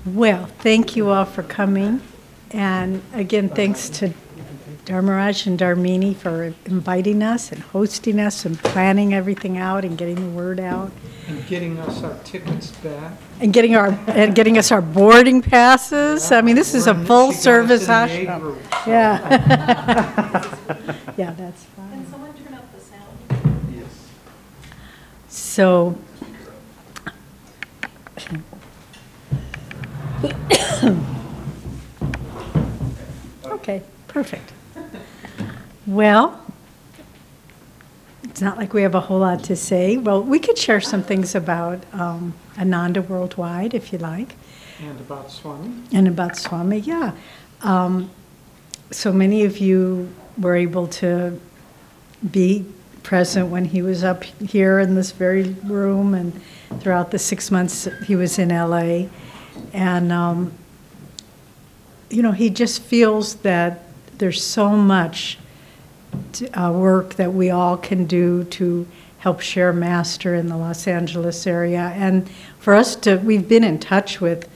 Well, thank you all for coming. And again, thanks to Dharmaraj and Dharmini for inviting us and hosting us and planning everything out and getting the word out. And getting us our tickets back. And getting us our boarding passes. Yeah, I mean, this is a full service ashram. Yeah. Yeah, that's fine. Can someone turn up the sound? Yes. So, okay, perfect. Well, it's not like we have a whole lot to say. Well, we could share some things about Ananda worldwide, if you like. And about Swami. And about Swami, yeah. So many of you were able to be present when he was up here in this very room and throughout the 6 months he was in LA. And, you know, he just feels that there's so much work that we all can do to help share Master in the Los Angeles area. And for us we've been in touch with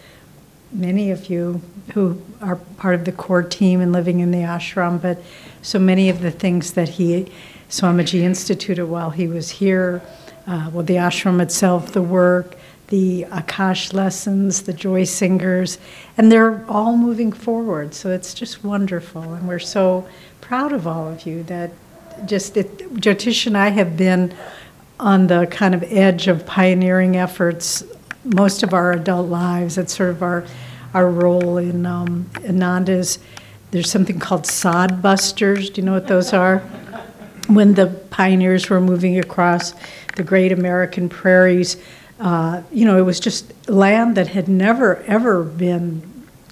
many of you who are part of the core team and living in the ashram, but so many of the things that Swamiji instituted while he was here, well, the ashram itself, the work, the Akash lessons, the joy singers, and they're all moving forward. So it's just wonderful, and we're so proud of all of you that Jyotish and I have been on the kind of edge of pioneering efforts most of our adult lives. It's sort of our role in Ananda's. There's something called sod busters. Do you know what those are? When the pioneers were moving across the great American prairies, you know, it was just land that had never, ever been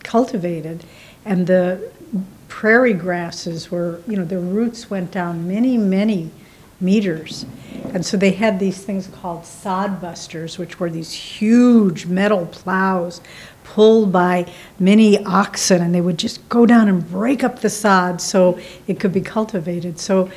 cultivated. And the prairie grasses were, you know, the roots went down many, many meters. And so they had these things called sod busters, which were these huge metal plows pulled by many oxen, and they would just go down and break up the sod so it could be cultivated. So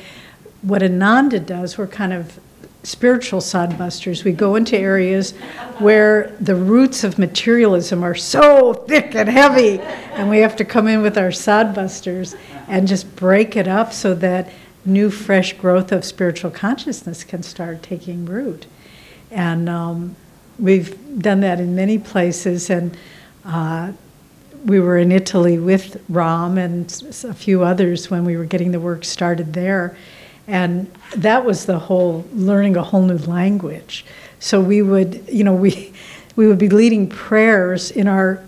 what Ananda does, we're kind of spiritual sod busters. We go into areas where the roots of materialism are so thick and heavy, and we have to come in with our sod busters and just break it up so that new, fresh growth of spiritual consciousness can start taking root. And we've done that in many places, and we were in Italy with Ram and a few others when we were getting the work started there. And that was the whole learning a whole new language. So we would, you know, we would be leading prayers in our,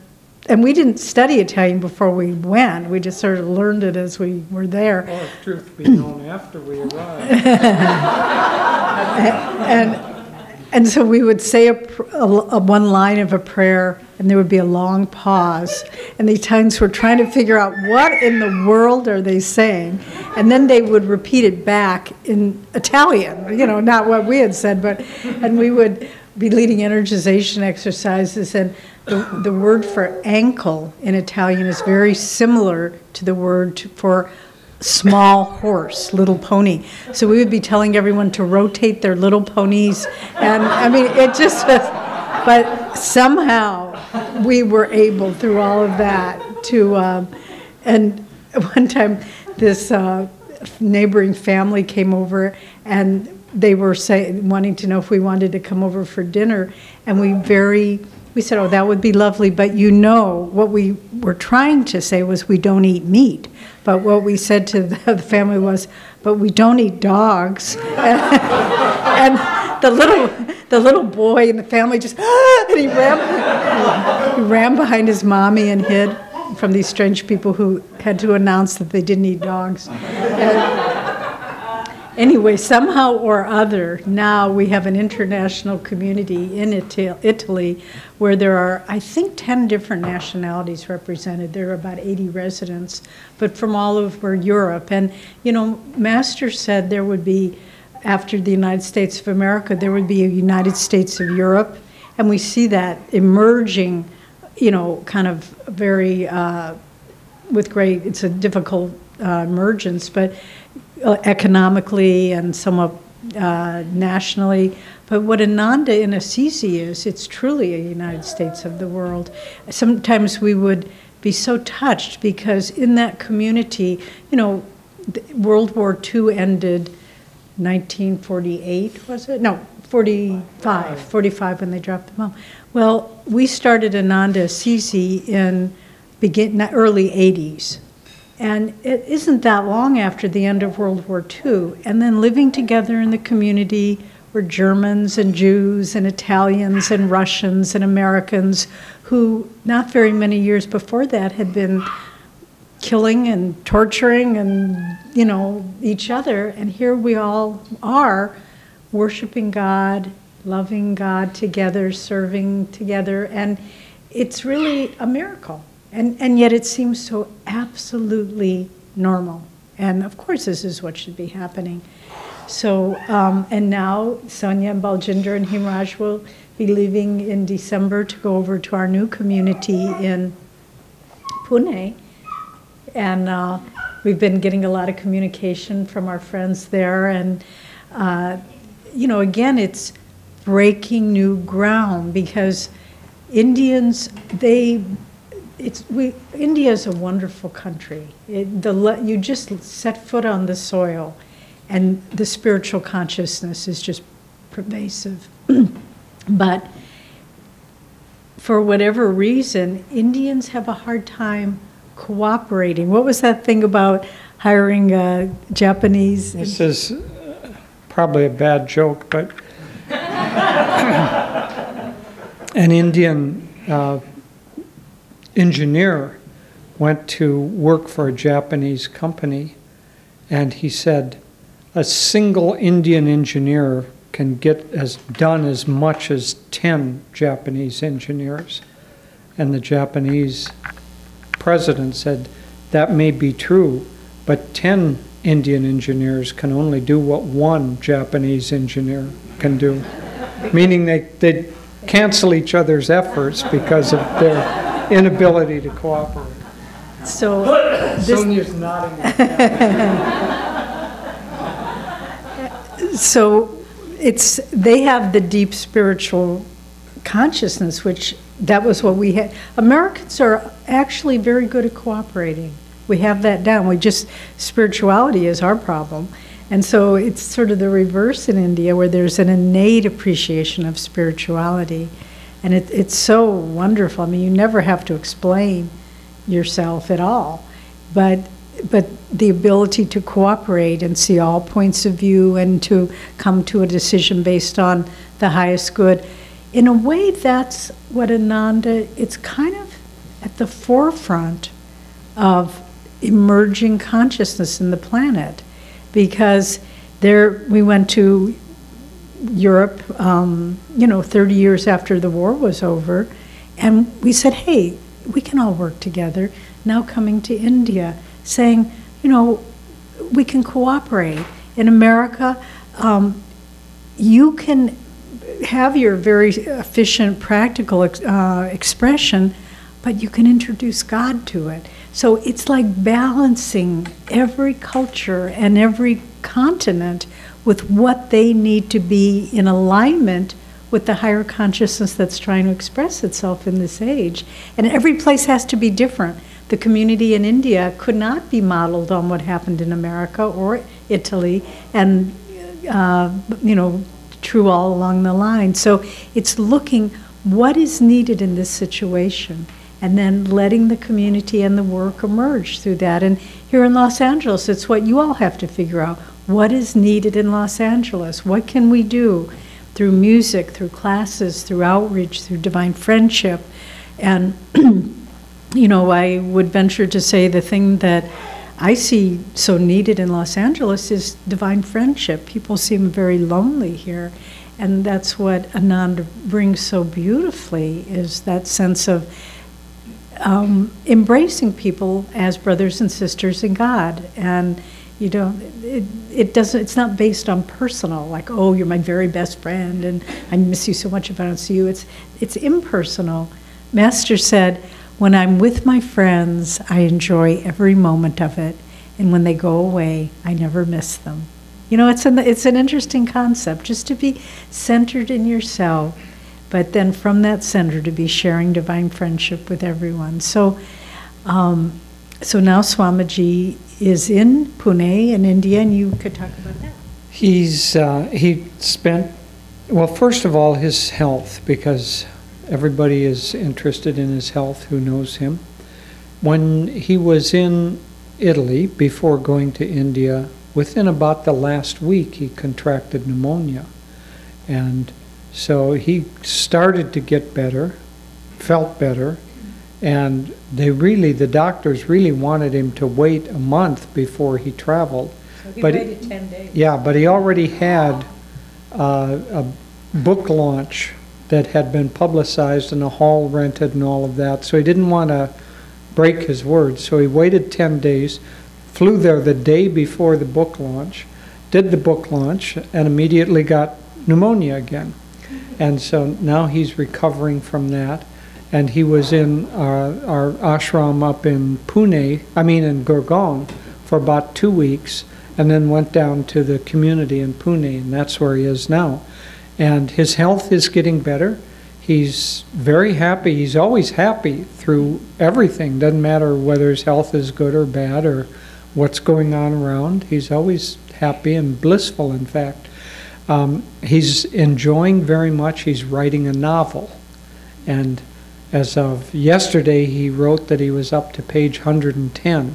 and we didn't study Italian before we went. We just sort of learned it as we were there. Or if truth be known, after we arrived. And so we would say one line of a prayer, and there would be a long pause. And the Italians were trying to figure out what in the world are they saying. And then they would repeat it back in Italian, you know, not what we had said, and we would be leading energization exercises. And the word for ankle in Italian is very similar to the word for small horse, little pony. So we would be telling everyone to rotate their little ponies. And I mean, it just was, but somehow we were able through all of that to, and one time this neighboring family came over, and they were wanting to know if we wanted to come over for dinner. And we said, oh, that would be lovely, but you know, what we were trying to say was we don't eat meat. But what we said to the family was, but we don't eat dogs. And the little boy in the family just, and he ran behind his mommy and hid from these strange people who had to announce that they didn't eat dogs. Anyway, somehow or other, now we have an international community in Italy where there are, I think, 10 different nationalities represented. There are about 80 residents, but from all over Europe. And, you know, Master said there would be, after the United States of America, there would be a United States of Europe. And we see that emerging, you know, kind of very, with great, it's a difficult emergence, but economically and somewhat nationally, But what Ananda in Assisi is, it's truly a United States of the world. Sometimes we would be so touched because in that community, you know, World War II ended 1948, was it? No, 45 when they dropped the bomb. Well, we started Ananda Assisi in early 80s. And it isn't that long after the end of World War II. And then living together in the community were Germans and Jews and Italians and Russians and Americans who, not very many years before that, had been killing and torturing and, you know, each other. And here we all are worshiping God, loving God together, serving together. And it's really a miracle. And yet it seems so absolutely normal. And of course, this is what should be happening. So, and now Sonia and Baljinder and Himraj will be leaving in December to go over to our new community in Pune. And we've been getting a lot of communication from our friends there. And, you know, again, it's breaking new ground because Indians, India is a wonderful country. You just set foot on the soil, and the spiritual consciousness is just pervasive. But for whatever reason, Indians have a hard time cooperating. What was that thing about hiring Japanese? This is probably a bad joke, but an Indian engineer went to work for a Japanese company, and he said a single Indian engineer can get done as much as 10 Japanese engineers. And the Japanese president said, that may be true, but 10 Indian engineers can only do what one Japanese engineer can do. Meaning they cancel each other's efforts because of their inability to cooperate. So Sonia's nodding. So they have the deep spiritual consciousness, which that was what we had. Americans are actually very good at cooperating. We have that down. Spirituality is our problem. And so it's sort of the reverse in India, where there's an innate appreciation of spirituality. And it's so wonderful. I mean, you never have to explain yourself at all. But the ability to cooperate and see all points of view and to come to a decision based on the highest good. In a way, that's what Ananda, it's kind of at the forefront of emerging consciousness in the planet. Because we went to Europe, 30 years after the war was over, and we said, hey, we can all work together. Now coming to India, saying, we can cooperate. In America, you can have your very efficient, practical expression, but you can introduce God to it. So it's like balancing every culture and every continent with what they need to be in alignment with the higher consciousness that's trying to express itself in this age. And every place has to be different. The community in India could not be modeled on what happened in America or Italy, and true all along the line. So it's looking what is needed in this situation, and then letting the community and the work emerge through that. And here in Los Angeles, it's what you all have to figure out. What is needed in Los Angeles? What can we do through music, through classes, through outreach, through divine friendship? And, I would venture to say the thing that I see so needed in Los Angeles is divine friendship. People seem very lonely here. And that's what Ananda brings so beautifully, is that sense of embracing people as brothers and sisters in God. And it's not based on personal, like, oh, you're my very best friend and I miss you so much if I don't see you. It's impersonal. Master said, when I'm with my friends, I enjoy every moment of it. And when they go away, I never miss them. it's an interesting concept, just to be centered in yourself, but then from that center to be sharing divine friendship with everyone. So, so now Swamiji is in Pune in India, and you could talk about that. He spent, well, first of all, his health, because everybody is interested in his health who knows him. When he was in Italy, before going to India, within about the last week, he contracted pneumonia. And so he started to get better, felt better, and the doctors really wanted him to wait a month before he traveled. So he waited 10 days. Yeah, but he already had a book launch that had been publicized and a hall rented and all of that, so he didn't want to break his word. So he waited 10 days, flew there the day before the book launch, did the book launch, and immediately got pneumonia again. And so now he's recovering from that. And he was in our ashram up in in Gurgaon for about 2 weeks, and then went down to the community in Pune, and that's where he is now. And his health is getting better. He's very happy. He's always happy through everything. Doesn't matter whether his health is good or bad or what's going on around. He's always happy and blissful, in fact. He's enjoying very much. He's writing a novel. And as of yesterday, he wrote that he was up to page 110.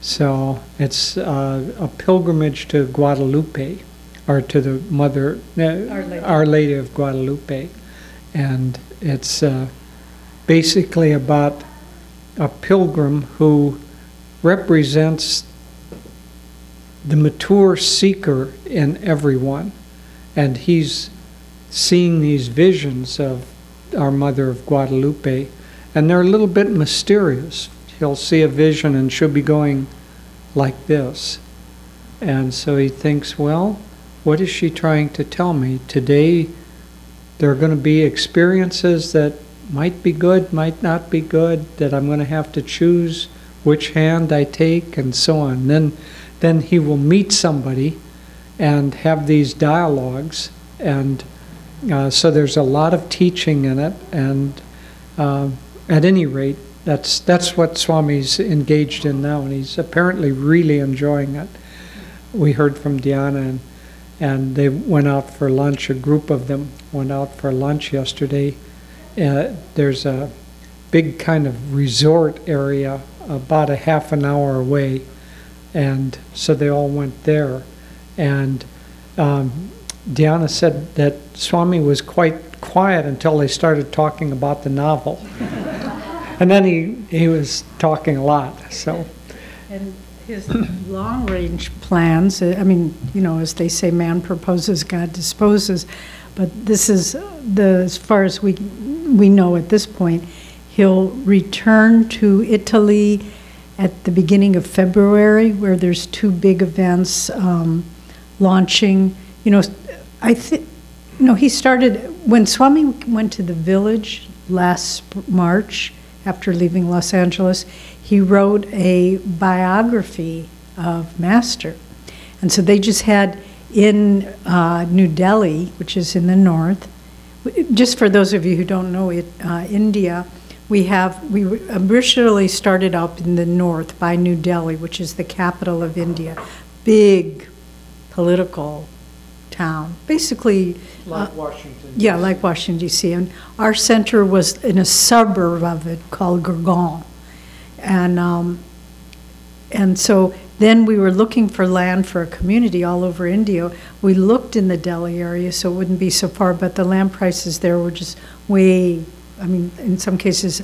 So it's a pilgrimage to Guadalupe, or to the Mother, Our Lady of Guadalupe. And it's basically about a pilgrim who represents the mature seeker in everyone. And he's seeing these visions of our Mother of Guadalupe, and they're a little bit mysterious. He'll see a vision and she'll be going like this. And so he thinks, well, what is she trying to tell me? Today there are going to be experiences that might be good, might not be good, that I'm going to have to choose which hand I take, and so on. Then he will meet somebody and have these dialogues, and so there's a lot of teaching in it, and at any rate, that's what Swami's engaged in now, and he's apparently really enjoying it. We heard from Diana, and they went out for lunch. A group of them went out for lunch yesterday. There's a big kind of resort area about a half an hour away, and so they all went there. And Diana said that Swami was quite quiet until they started talking about the novel. And then he was talking a lot. So, and his long-range plans, as they say, man proposes, God disposes. But this is, as far as we know at this point, he'll return to Italy at the beginning of February, where there's 2 big events launching. He started, when Swami went to the village last March, after leaving Los Angeles, he wrote a biography of Master. And so they just had in New Delhi, which is in the north, just for those of you who don't know it, India, we originally started up in the north by New Delhi, which is the capital of India. Big political town, basically. like Washington. Yeah, like Washington, D.C. And our center was in a suburb of it called Gurgaon. And so then we were looking for land for a community all over India. We looked in the Delhi area, so it wouldn't be so far, but the land prices there were just way, in some cases,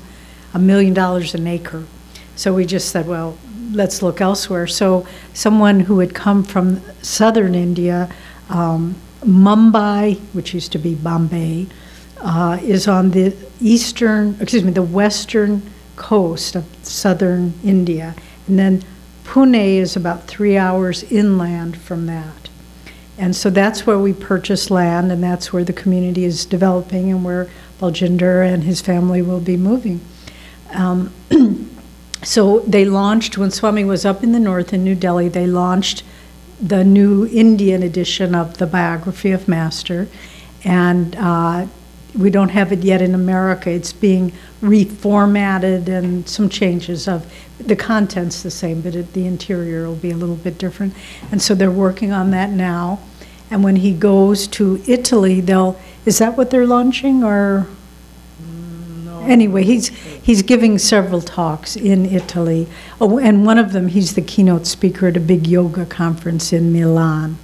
$1 million an acre. So we just said, well, let's look elsewhere. So someone who had come from southern India, Mumbai, which used to be Bombay, is on the western coast of southern India. And then Pune is about 3 hours inland from that. And so that's where we purchased land, and that's where the community is developing, and where Baljinder and his family will be moving. So they launched, when Swami was up in the north in New Delhi, they launched the new Indian edition of the biography of Master, and we don't have it yet in America. It's being reformatted and some changes of the content's the same, but the interior will be a little bit different. And so they're working on that now. And when he goes to Italy, is that what they're launching, or? No. Anyway, he's giving several talks in Italy. Oh, and one of them, he's the keynote speaker at a big yoga conference in Milan.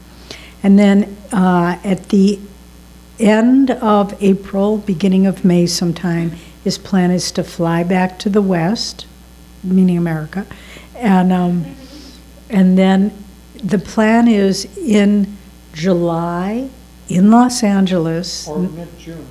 And then at the end of April, beginning of May sometime, his plan is to fly back to the West, meaning America, and then the plan is in July in Los Angeles. Or mid-June.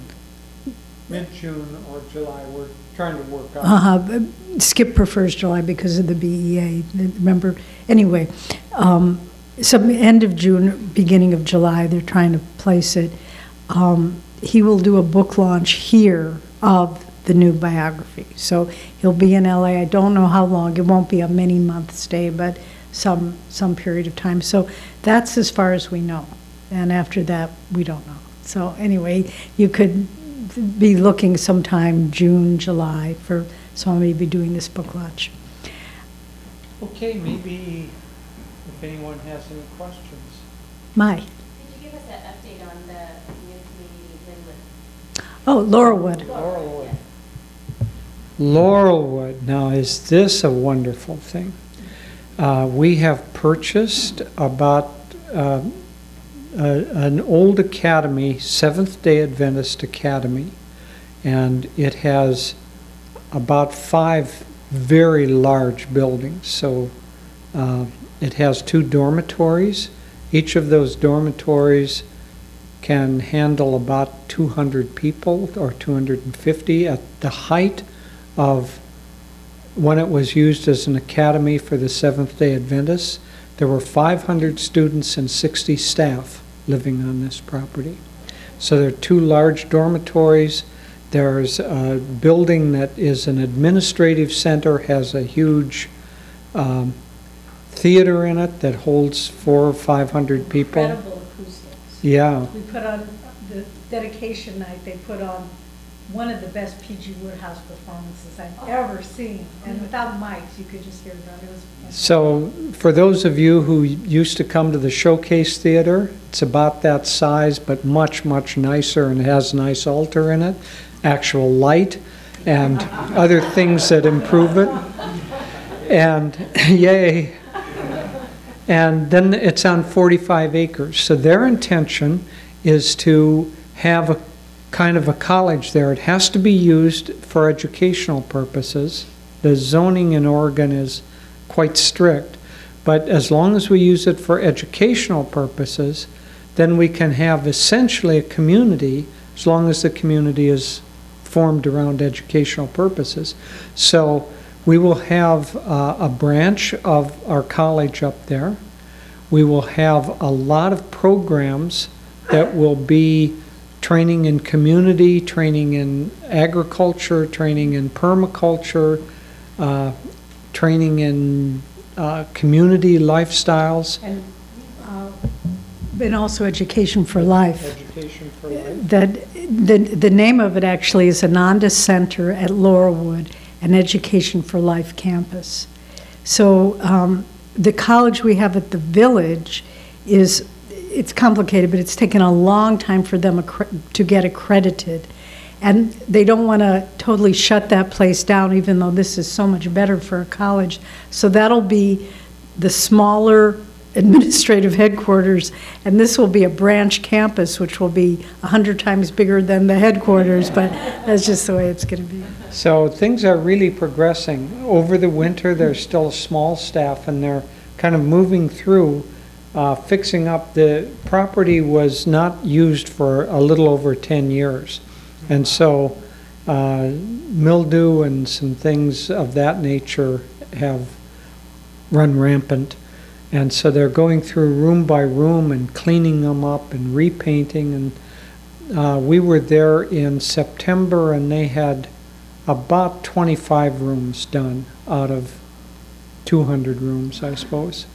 Mid-June or July, we're trying to work out. Skip prefers July because of the BEA, remember? Anyway, some end of June, beginning of July, they're trying to place it. He will do a book launch here of the new biography. So he'll be in LA. I don't know how long. It won't be a many-month stay, but some period of time. So that's as far as we know. And after that, we don't know. So anyway, you could be looking sometime June, July for somebody to be doing this book launch. Okay, maybe if anyone has any questions. Mai. Could you give us an update on the new community Linwood? Oh, Laurelwood. Laurelwood. Laurelwood. Now, is this a wonderful thing? We have purchased about an old academy, Seventh-day Adventist academy, and it has about 5 very large buildings. So it has 2 dormitories. Each of those dormitories can handle about 200 people or 250. At the height of when it was used as an academy for the Seventh-day Adventists, there were 500 students and 60 staff living on this property. So there are 2 large dormitories. There's a building that is an administrative center, has a huge theater in it that holds 400 or 500 people. Incredible acoustics. Yeah. We put on the dedication night, they put on one of the best P.G. Woodhouse performances I've ever seen. And without mics, you could just hear it. It was fantastic. So for those of you who used to come to the Showcase Theater, it's about that size, but much, much nicer, and it has a nice altar in it, actual light, and other things that improve it. And yay. And then it's on 45 acres. So their intention is to have a kind of a college there. It has to be used for educational purposes. The zoning in Oregon is quite strict, but as long as we use it for educational purposes, then we can have essentially a community, as long as the community is formed around educational purposes. So we will have a branch of our college up there. We will have a lot of programs that will be training in community, training in agriculture, training in permaculture, training in community lifestyles. And also Education for Life. Education for Life. The name of it actually is Ananda Center at Laurelwood, an Education for Life campus. So the college we have at the village it's complicated, but it's taken a long time for them to get accredited. And they don't want to totally shut that place down, even though this is so much better for a college. So that'll be the smaller administrative headquarters, and this will be a branch campus, which will be 100 times bigger than the headquarters, but that's just the way it's going to be. So things are really progressing. Over the winter, there's still a small staff, and they're kind of moving through fixing up. The property was not used for a little over 10 years. And so mildew and some things of that nature have run rampant. And so they're going through room by room and cleaning them up and repainting. And we were there in September, and they had about 25 rooms done out of 200 rooms, I suppose.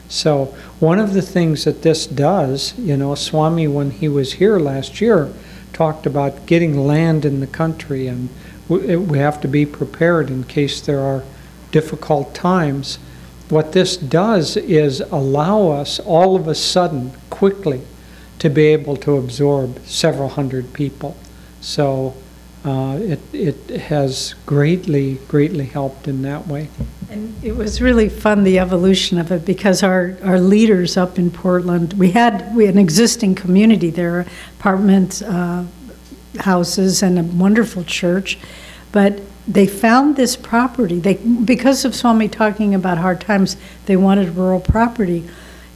So one of the things that this does, you know, Swami, when he was here last year, talked about getting land in the country, and we have to be prepared in case there are difficult times. What this does is allow us all of a sudden, quickly, to be able to absorb several hundred people. So it has greatly helped in that way. And it was really fun, the evolution of it, because our leaders up in Portland, we had an existing community there, apartments, houses, and a wonderful church, but they found this property. Because of Swami talking about hard times, they wanted rural property.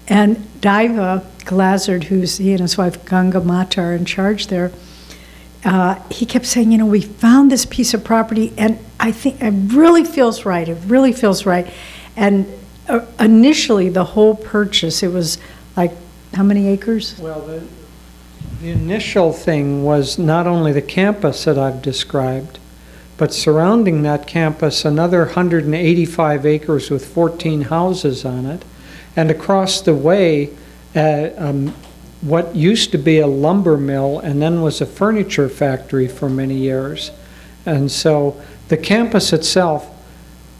And Daiva Glazard, he and his wife Ganga Mata are in charge there, he kept saying, you know, we found this piece of property, and I think it really feels right. It really feels right. And initially, the whole purchase, it was like, how many acres? Well, the initial thing was not only the campus that I've described, but surrounding that campus, another 185 acres with 14 houses on it. And across the way, what used to be a lumber mill and then was a furniture factory for many years. And so the campus itself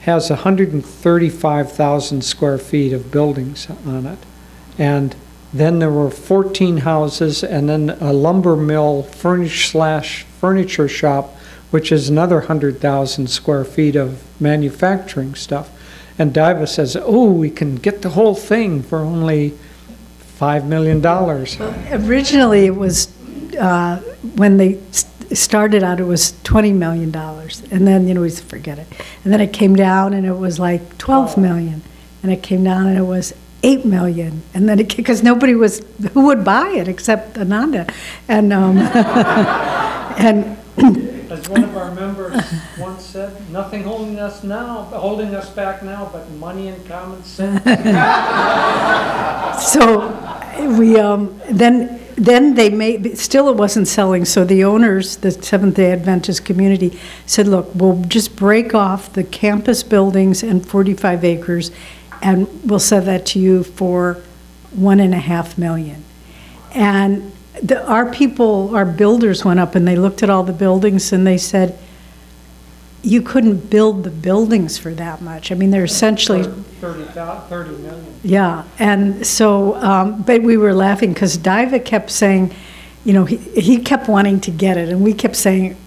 has 135,000 square feet of buildings on it. And then there were 14 houses and then a lumber mill furniture shop, which is another 100,000 square feet of manufacturing stuff. And Daiva says, oh, we can get the whole thing for only $5 million. Well, originally, it was, when they started out, it was $20 million. And then, you know, we forget it. And then it came down and it was like 12 million. And it came down and it was 8 million. And then because nobody who would buy it except Ananda. And, and as one of our members once said, nothing holding us back now, but money and common sense. So we then they made, still it wasn't selling. So the owners, the Seventh-day Adventist community, said, look, we'll just break off the campus buildings and 45 acres, and we'll sell that to you for $1.5 million. And our builders went up and they looked at all the buildings and they said, you couldn't build the buildings for that much. I mean, they're essentially 30 million. Yeah, and so, but we were laughing because Daiva kept saying, you know, he kept wanting to get it, and we kept saying,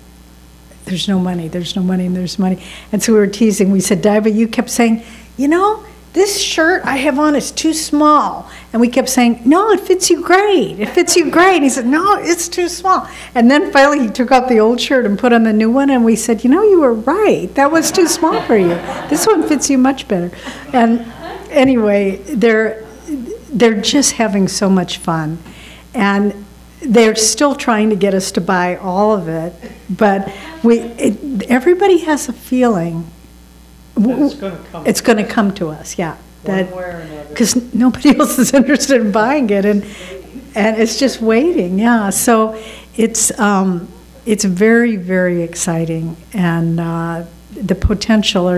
there's no money, there's no money, and there's money. And so we were teasing. We said, Daiva, you kept saying, you know, this shirt I have on is too small. And we kept saying, no, it fits you great. It fits you great. And he said, no, it's too small. And then finally he took out the old shirt and put on the new one. And we said, you know, you were right. That was too small for you. This one fits you much better. And anyway, they're just having so much fun. And they're still trying to get us to buy all of it. But everybody has a feeling it's going to come to us, yeah. Because nobody else is interested in buying it, and it's just waiting, yeah. So it's very, very exciting, and the potential,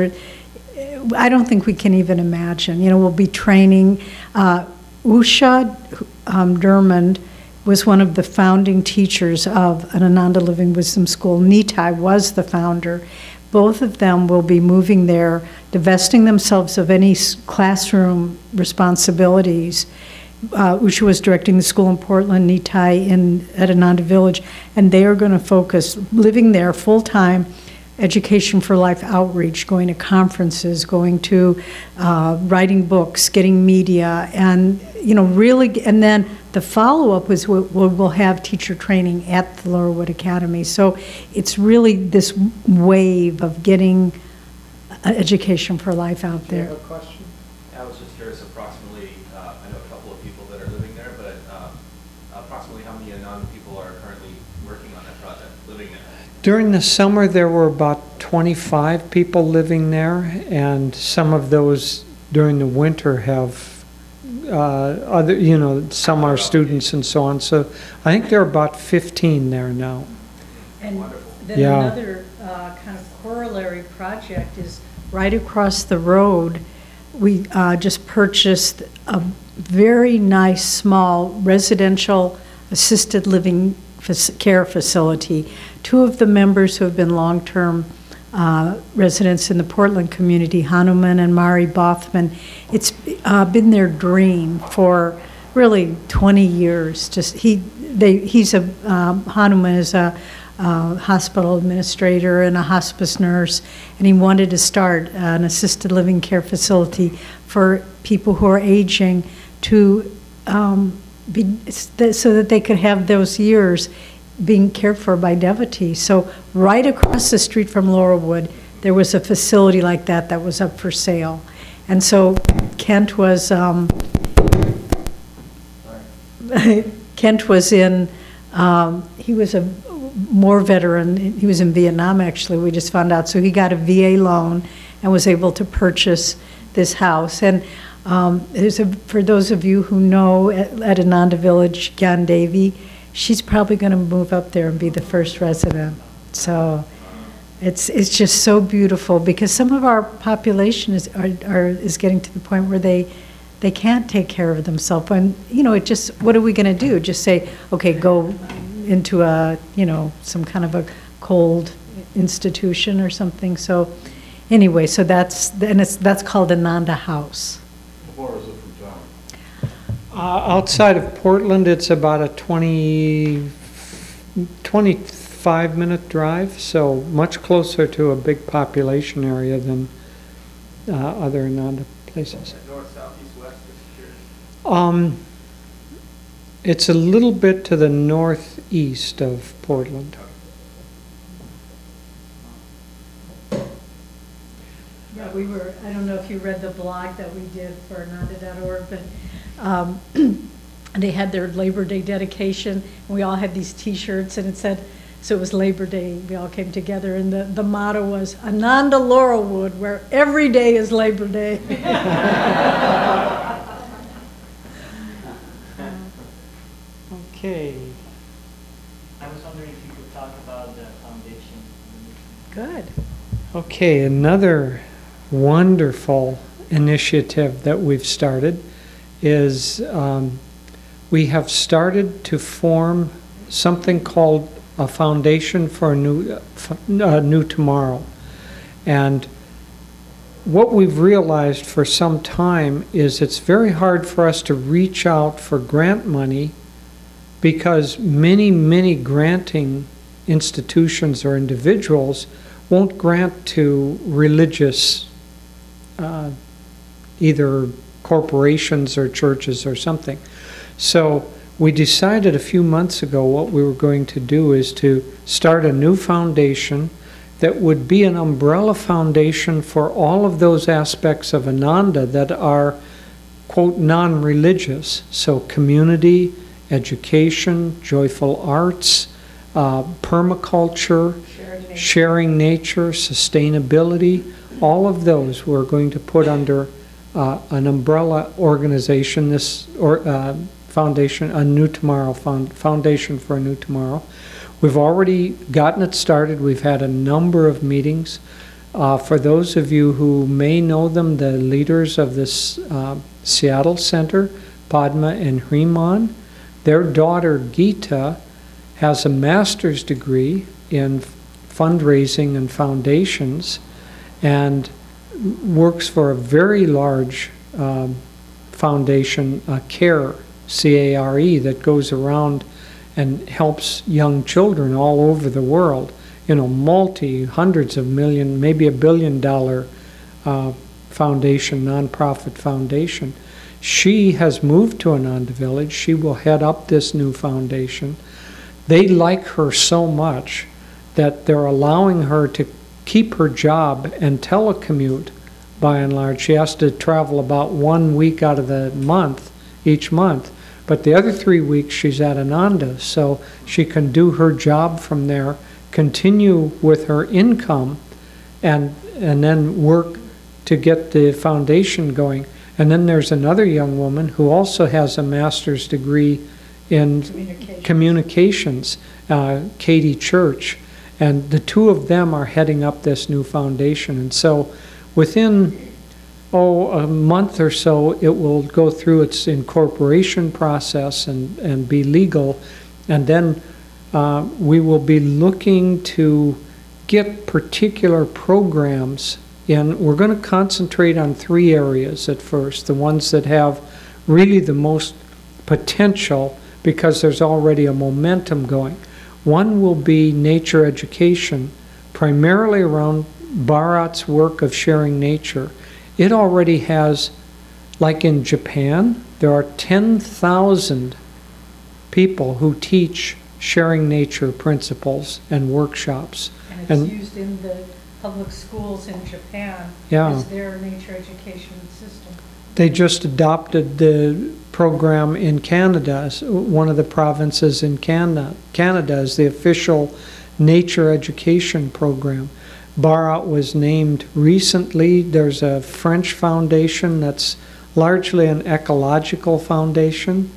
I don't think we can even imagine. You know, we'll be training. Usha Dermond was one of the founding teachers of an Ananda Living Wisdom School. Nitai was the founder. Both of them will be moving there, divesting themselves of any classroom responsibilities. Usha was directing the school in Portland, Nitai at Ananda Village, and they are going to focus, living there full-time, education for life outreach, going to conferences, going to writing books, getting media, and, you know, really, and then the follow-up is we'll have teacher training at the Laurelwood Academy. So it's really this wave of getting education for life out there. Do you have a question? I was just curious, approximately, I know a couple of people that are living there, but approximately how many Ananda people are currently working on that project, living there? During the summer, there were about 25 people living there, and some of those during the winter have other, you know, some are students and so on. So I think there are about 15 there now. And then another kind of corollary project is right across the road. we just purchased a very nice, small residential assisted living care facility. Two of the members who have been long-term residents in the Portland community, Hanuman and Mari Bothman, it's been their dream for really 20 years. Hanuman is a hospital administrator and a hospice nurse, and he wanted to start an assisted living care facility for people who are aging to so that they could have those years being cared for by Devotee. So right across the street from Laurelwood, there was a facility like that that was up for sale. And so Kent was he was a more veteran. He was in Vietnam, actually, we just found out. So he got a VA loan and was able to purchase this house. And for those of you who know, at Ananda Village, Jyotish Devi, she's probably going to move up there and be the first resident. So it's just so beautiful, because some of our population is getting to the point where they can't take care of themselves. And, it just, what are we going to do? Just say, okay, go into some kind of a cold institution or something. So anyway, so that's called Ananda House. How far is it from town? Outside of Portland, it's about a 25-minute drive, so much closer to a big population area than other Ananda places. North, south, east, west, just curious. It's a little bit to the northeast of Portland. Yeah, I don't know if you read the blog that we did for Ananda.org, but they had their Labor Day dedication, and we all had these T-shirts, and it said, so it was Labor Day, we all came together, and the motto was, Ananda Laurelwood, where every day is Labor Day. Okay. I was wondering if you could talk about the foundation. Good. Okay, another wonderful initiative that we've started is we have started to form something called a foundation for a new tomorrow. And what we've realized for some time is it's very hard for us to reach out for grant money, because many granting institutions or individuals won't grant to religious either corporations or churches or something. So we decided a few months ago what we were going to do is to start a new foundation that would be an umbrella foundation for all of those aspects of Ananda that are, quote, non-religious. So community, education, joyful arts, permaculture, sharing nature, sustainability, all of those we're going to put under an umbrella organization, foundation, a New Tomorrow, Foundation for a New Tomorrow. We've already gotten it started. We've had a number of meetings. For those of you who may know them, the leaders of this Seattle Center, Padma and Hriman, their daughter Geeta has a master's degree in fundraising and foundations and works for a very large foundation, CARE, C-A-R-E, that goes around and helps young children all over the world. Hundreds of million, maybe $1 billion foundation, nonprofit foundation. She has moved to Ananda Village. She will head up this new foundation. They like her so much that they're allowing her to keep her job and telecommute by and large. She has to travel about 1 week out of the month, each month. But the other 3 weeks she's at Ananda, so she can do her job from there, continue with her income, and then work to get the foundation going. And then there's another young woman who also has a master's degree in communications, Katie Church. And the two of them are heading up this new foundation. And so within a month or so, it will go through its incorporation process and be legal. And then we will be looking to get particular programs in. We're going to concentrate on 3 areas at first, the ones that have really the most potential because there's already a momentum going. One will be nature education, primarily around Bharat's work of sharing nature. It already has, like in Japan, there are 10,000 people who teach sharing nature principles and workshops. And it's used in the public schools in Japan as their nature education system. They just adopted the program in Canada. One of the provinces in Canada is the official nature education program. Bharat was named recently. There's a French foundation that's largely an ecological foundation,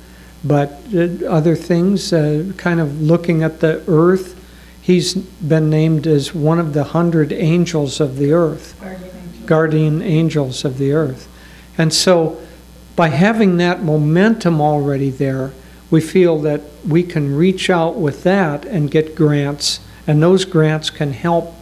but other things, kind of looking at the earth. He's been named as one of the 100 angels of the earth, guardian angels of the earth. And so by having that momentum already there, we feel that we can reach out with that and get grants, and those grants can help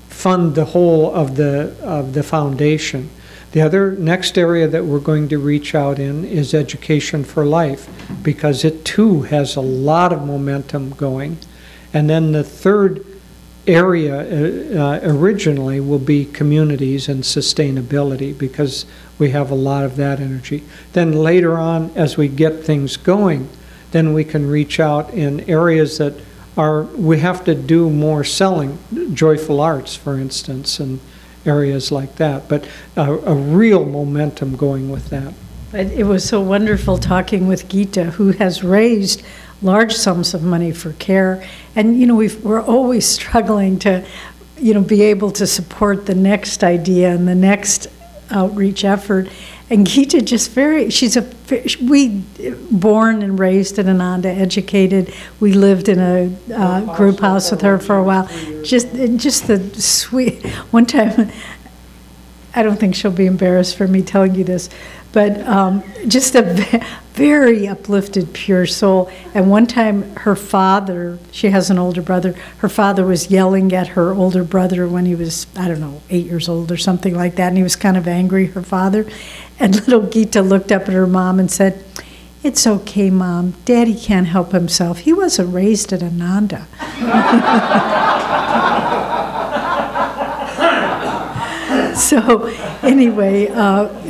fund the whole of the foundation. The other next area that we're going to reach out in is education for life, because it too has a lot of momentum going. And then the third area originally will be communities and sustainability, because we have a lot of that energy. Then later on, as we get things going, then we can reach out in areas that we have to do more selling, joyful arts, for instance, and areas like that. But a real momentum going with that. It was so wonderful talking with Gita, who has raised large sums of money for care. And, you know, we're always struggling to, you know, be able to support the next idea and the next outreach effort. And Gita just born and raised in Ananda, educated. We lived in a group house with her for a while. Just the sweet, one time, I don't think she'll be embarrassed for me telling you this, but just a very uplifted, pure soul. And one time her father, she has an older brother, her father was yelling at her older brother when he was, I don't know, 8 years old or something like that, and he was kind of angry, her father. And little Gita looked up at her mom and said, "It's okay, Mom. Daddy can't help himself. He wasn't raised at Ananda." So anyway,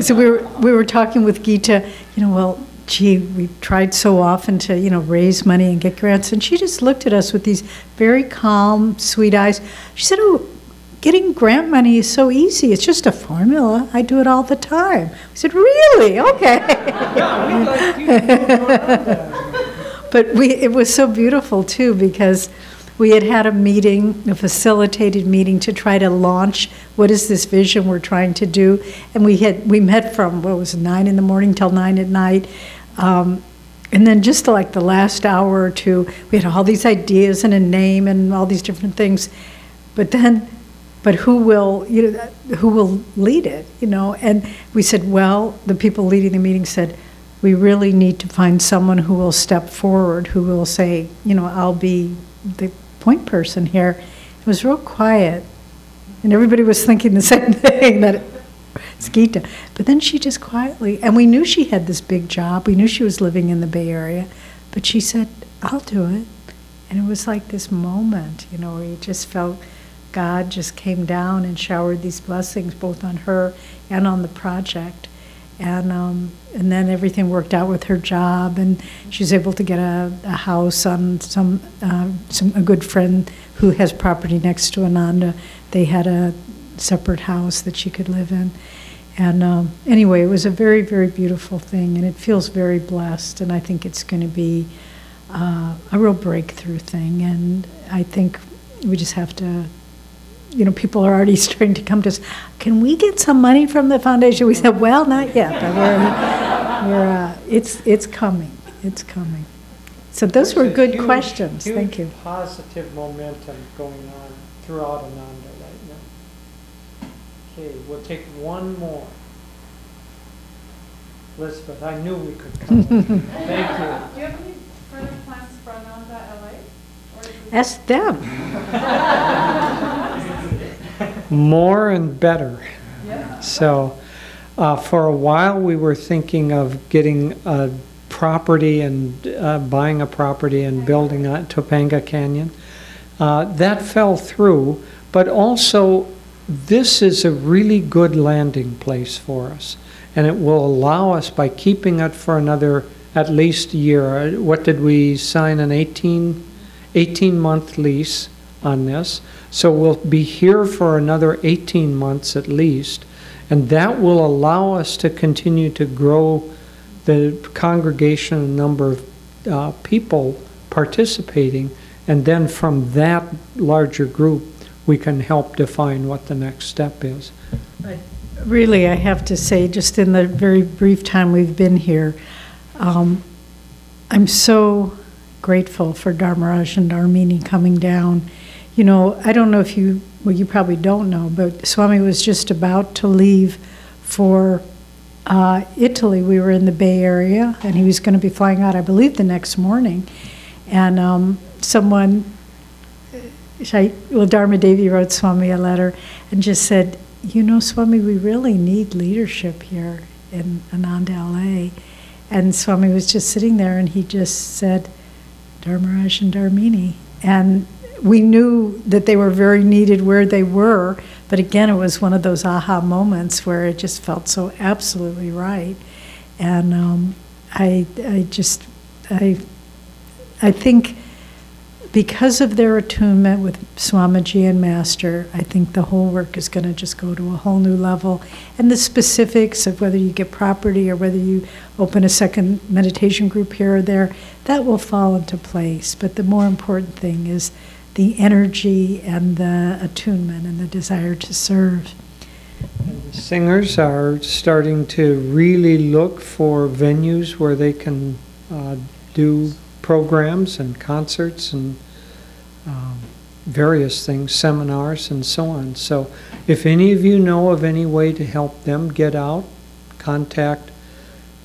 so we were talking with Gita, you know, well, gee, we tried so often to, you know, raise money and get grants, and she just looked at us with these very calm, sweet eyes. She said, "Oh, getting grant money is so easy. It's just a formula. I do it all the time." I said, "Really? Okay." But it was so beautiful too, because we had a meeting, a facilitated meeting, to try to launch what is this vision we're trying to do. And we met from, 9 in the morning till 9 at night. And then just like the last hour or two, we had all these ideas and a name and all these different things. But who will lead it, you know? And we said, well, the people leading the meeting said, we really need to find someone who will step forward, who will say, you know, I'll be the point person here. It was real quiet, and everybody was thinking the same thing, that it's Gita. But then she just quietly, and we knew she had this big job, we knew she was living in the Bay Area, but she said, I'll do it. And it was like this moment, you know, where you just felt God just came down and showered these blessings both on her and on the project. And then everything worked out with her job, and she was able to get a house on a good friend who has property next to Ananda. They had a separate house that she could live in. And anyway, it was a very, very beautiful thing, and it feels very blessed, and I think it's going to be a real breakthrough thing. And I think we just have to, you know, people are already starting to come to us, can we get some money from the foundation? We said, well, not yet, but it's coming. It's coming. So those were good questions. Thank you. Positive momentum going on throughout Ananda right now. Okay, we'll take one more. Elizabeth, I knew we could come. Thank you. Do you have any further plans for Ananda LA? Ask them. More and better. Yeah. So, for a while, we were thinking of getting a property and buying a property and building on Topanga Canyon. That fell through, but also this is a really good landing place for us. And it will allow us, by keeping it for another at least year, what did we sign, an 18-month lease on this? So we'll be here for another 18 months at least, and that will allow us to continue to grow the congregation and number of people participating, and then from that larger group, we can help define what the next step is. Really, I have to say, just in the very brief time we've been here, I'm so grateful for Dharmaraj and Dharmini coming down. You know, I don't know if you, well, you probably don't know, but Swami was just about to leave for Italy. We were in the Bay Area, and he was going to be flying out, I believe, the next morning. And someone, Dharma Devi wrote Swami a letter and just said, you know, Swami, we really need leadership here in Ananda LA. And Swami was just sitting there, and he just said, Dharmaraj and Dharmini. And we knew that they were very needed where they were, but again, it was one of those aha moments where it just felt so absolutely right. And I think because of their attunement with Swamiji and Master, I think the whole work is going to just go to a whole new level. And the specifics of whether you get property or whether you open a second meditation group here or there, that will fall into place. But the more important thing is the energy and the attunement and the desire to serve. And the singers are starting to really look for venues where they can do programs and concerts and various things, seminars and so on. So if any of you know of any way to help them get out, contact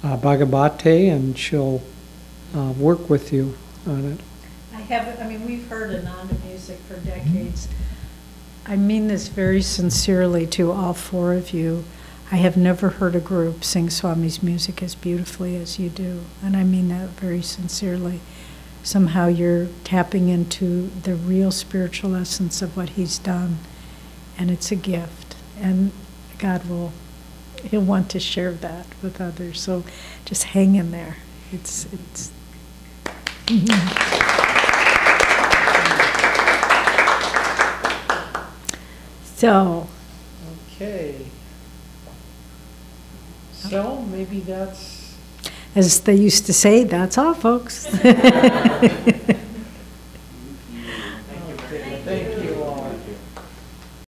Bhagavate and she'll work with you on it. I mean, we've heard Ananda music for decades. I mean this very sincerely to all four of you. I have never heard a group sing Swami's music as beautifully as you do, and I mean that very sincerely. Somehow you're tapping into the real spiritual essence of what he's done, and it's a gift, and he'll want to share that with others, so just hang in there. It's So. Okay. So maybe that's... As they used to say, that's all, folks. Thank you all.